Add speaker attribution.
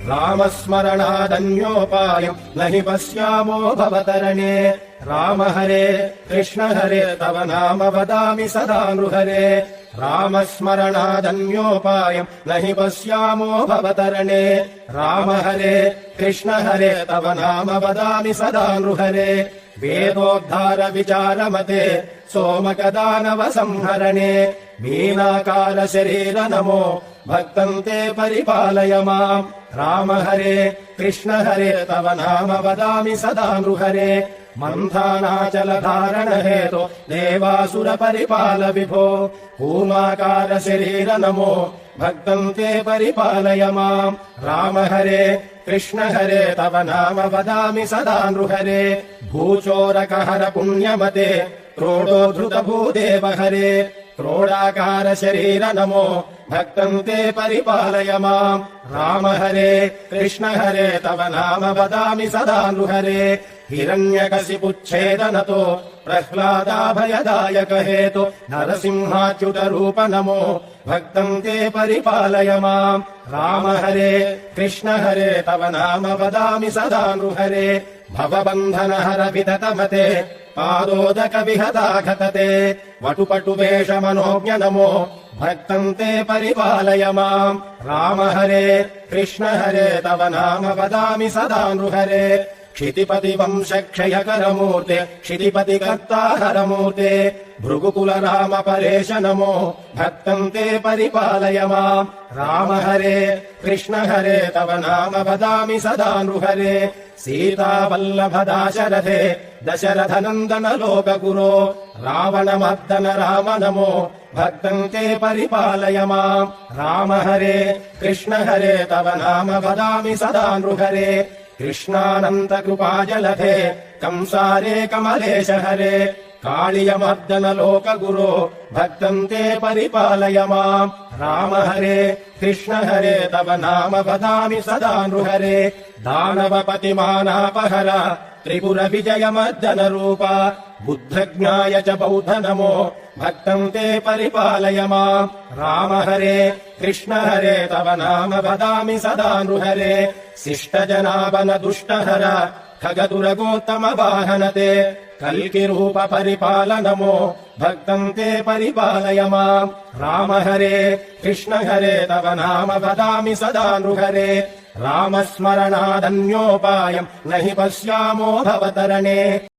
Speaker 1: रामस्मरणादन्योपायम् न हि पश्यामो भवतरणे राम हरे कृष्ण हरे तव नाम वदामि सदा नृहरे रामस्मरणादन्योपायम् न हि पश्यामो भवतरणे राम हरे कृष्ण हरे तव नाम वदामि सदा नृहरे वेदोद्धार विचारमते सोमकदानव संहरणे मीनाकार शरीर नमो भक्तं ते परिपालय माम् राम हरे कृष्ण हरे तव नाम वदामि सदा नृहरे मन्थानाचल धारण हेतो देवासुर परिपाल विभो कूमाकार शरीर नमो भक्तं ते परिपालय माम् राम हरे कृष्ण हरे तव नाम वदामि सदा नृहरे भूचोरकहर पुण्यमते क्रोडोद्धृत भूदेव हरे क्रोडाकार शरीर नमो भक्तं ते परिपालय माम् राम हरे कृष्ण हरे तव नाम वदामि सदा नृहरे हिरण्यकशिपुच्छेदनतो प्रह्लादाभयदायक हेतु नरसिंहाच्युत रूप नमो भक्तं ते परिपालय माम् राम हरे कृष्ण हरे तव नाम वदामि सदा नृहरे भवबन्धनहर विततमते पादोदक विहताघतते वटुपटु वेश मनोज्ञ नमो भक्तं ते परिपालय माम् राम हरे कृष्ण हरे तव नाम वदामि सदा नृहरे क्षितिपति वंश क्षयकरमूर्ते क्षितिपति कर्ताहरमूर्ते भृगुकुल राम परेश नमो भक्तं ते परिपालय माम् राम हरे कृष्ण हरे तव नाम वदामि सदा नृहरे सीतावल्लभ दाशरथे दशरथ नन्दन लोकगुरो रावणमर्दन राम नमो भक्तं ते परिपालय माम् राम हरे कृष्ण हरे तव नाम वदामि सदा नृहरे कृष्णानन्त कृपाजलधे कंसारे कमलेश हरे कालियमर्दन लोकगुरो भक्तं ते परिपालय माम् राम हरे कृष्ण हरे तव नाम वदामि सदा नृहरे दानवपतिमानापहर त्रिपुर विजयमर्दन रूप बुद्धज्ञाय च बौद्ध नमो भक्तं ते परिपालय माम् राम हरे कृष्ण हरे तव नाम वदामि सदा नृहरे शिष्टजनावन दुष्टहर खगदुरगोत्तम वाहनते कल्कि रूप परिपाल नमो भक्तं ते परिपालय माम् राम हरे कृष्ण हरे तव नाम वदामि सदा नृहरे रामस्मरणादन्योपायम् न हि पश्यामो भवतरणे।